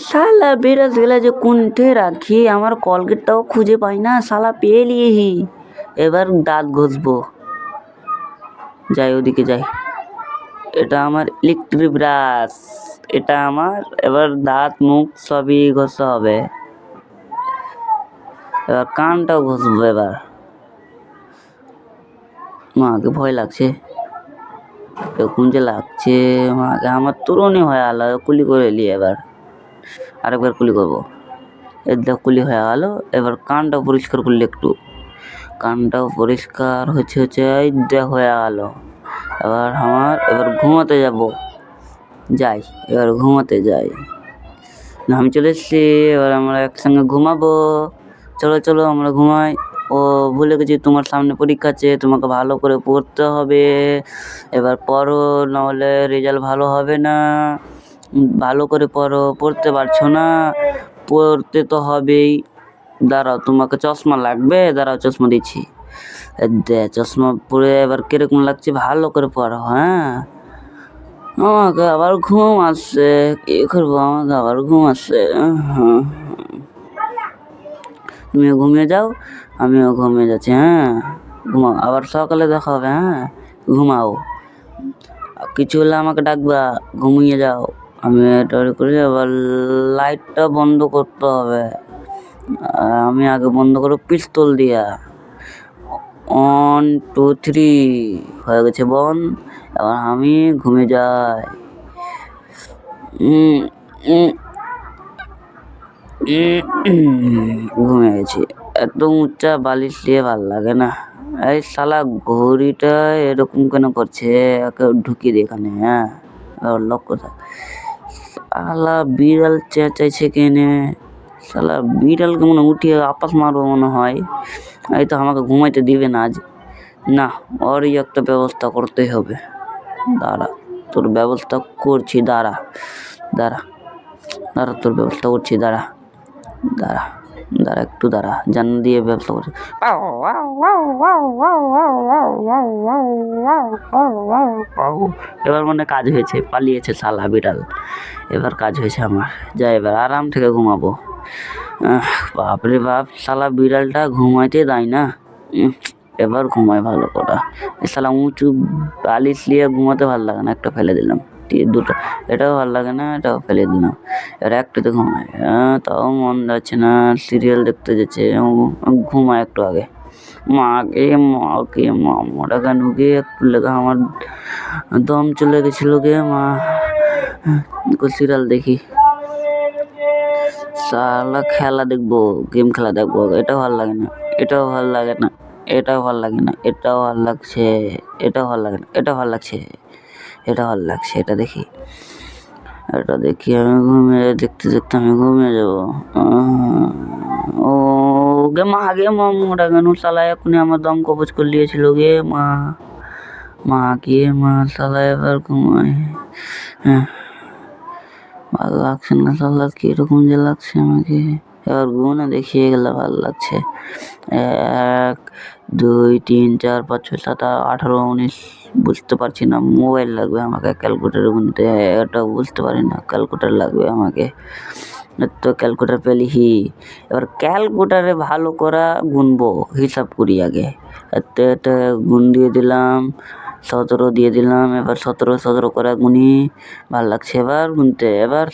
শালা বেরাস গেলা যে কোনঠে রাখি, আমার কলগেটটাও খুঁজে পাই না, শালা পেয়ে লিয়েহি। এবার দাঁত ঘষবো, যাই ওদিকে যাই। এটা আমার ইলেকট্রিক ব্রাশ, এটা আমার। এবার দাঁত মুখ সবই ঘষা হবে। এবার কানটাও ঘষবো। এবার মাকে ভয় লাগছে, কোন যে লাগছে মাকে। আমার তুরনি হয়ে গেল, কুলি করে এলি। এবার আরেকবার কুলি করবো। এদের কুলি হয়ে গেল। এবার কানটাও পরিষ্কার করলে একটু, কানটাও পরিষ্কার হচ্ছে এই দেখ হয়ে গেল। এবার ঘুমাতে যাব, যাই। এবার ঘুমাতে যাই, আমি চলে এসছি। এবার আমরা একসঙ্গে ঘুমাবো। চলো চলো আমরা ঘুমাই। ও ভুলে গেছি, তোমার সামনে পরীক্ষা আছে, তোমাকে ভালো করে পড়তে হবে। এবার পড়ো, নাহলে রেজাল্ট ভালো হবে না। ভালো করে পড়ো, পড়তে পারছো না, পড়তে তো হবেই। দাঁড়াও, তোমাকে চশমা লাগবে, দাঁড়াও চশমা দিচ্ছি। চশমা পরে এবার কিরকম লাগছে ভালো করে পড়ো। হ্যাঁ, আমাকে আবার ঘুম আসছে, কি করবো, আমাকে আবার ঘুম আসছে। তুমিও ঘুমিয়ে যাও, আমিও ঘুমিয়ে যাচ্ছি। হ্যাঁ, ঘুমাও, আবার সকালে দেখা হবে। হ্যাঁ, ঘুমাও, কিছু হলে আমাকে ডাকবা। ঘুমিয়ে যাও, আমি এটা করে। আবার লাইটটা বন্ধ করতে হবে। আমি আগে বন্ধ করবো পিস্তল দিয়া। 1 2 3 হয়ে গেছে বন। এবার আমি ঘুমিয়ে যাই। ঘুমিয়ে গেছি। একদম উচ্চা বালিশ দিয়ে ভাল লাগে না। এই শালা ঘড়িটা এরকম কেন করছে, একে ঢুকিয়ে দিয়ে এখানে। হ্যাঁ, লক কোথায়। শালা বিড়াল চেঁচাইছে কেনে, শালা বিড়ালকে মনে উঠিয়ে আপাস মারবো মনে হয়। এই তো আমাকে ঘুমাইতে দিবে না আজ। না, ওরই একটা ব্যবস্থা করতেই হবে। দাঁড়া, তোর ব্যবস্থা করছি। দাঁড়া দাঁড়া দাঁড়া, তোর ব্যবস্থা করছি। দাঁড়া দাঁড়া দাঁড়া, একটু দাঁড়া, জান দিয়ে ব্যবস্থা করছি। এবার মনে কাজ হয়েছে, পালিয়েছে শালা বিড়াল। এবার কাজ হয়েছে আমার, যাই এবার আরাম থেকে ঘুমাবো। বাপরে বাপ, শালা বিড়ালটা ঘুমাইতে দেয় না। এবার ঘুমায় ভালো করা। শালা উঁচু বালিশ নিয়ে ঘুমাতে ভালো লাগে না, একটা ফেলে দিলাম। দুটো, এটাও ভালো লাগে না, এটাও ফেলে দিলাম। এবার একটাতে ঘুমায়। তাও মন যাচ্ছে না, সিরিয়াল দেখতে যাচ্ছে। ঘুমায় একটু আগে। মাটা কেন গে, একটু লেগে আমার দম চলে গেছিল গে। মা, সিরিয়াল দেখি। শালা খেলা দেখবো, গেম খেলা দেখবো। এটাও ভালো লাগে না, এটাও ভালো লাগে না, এটাও ভালো লাগে না, এটাও ভালো লাগছে, এটাও ভালো লাগে না, এটাও ভালো লাগছে, এটা ভালো লাগছে। এটা দেখি, এটা দেখি। আমি ঘুমিয়ে দেখতে দেখতে আমি ঘুমিয়ে যাবো। ও গে মা, মোটা কেন শালা এখনই আমার দম কবজ করে নিয়েছিল গে মা। কে মা, শালা এবার ঘুমায়। ভালো লাগছে না শালা, কিরকম যে লাগছে আমাকে। এবার গুনে দেখিয়ে গেলে ভালো লাগছে। 1 2 3 4 5 6 7 18 19, বুঝতে পারছি না। মোবাইল লাগবে আমাকে ক্যালকুলেটার গুনতে, এটা বুঝতে পারি না। ক্যালকুলেটার লাগবে আমাকে, তো ক্যালকুলেটার পেলিহি। এবার ক্যালকুলেটারে ভালো করা গুনবো, হিসাব করি আগে। এটা গুণ দিয়ে দিলাম, 17 দিয়ে দিলাম। এবার 17 করে গুনি, ভাল লাগছে এবার গুনতে। এবার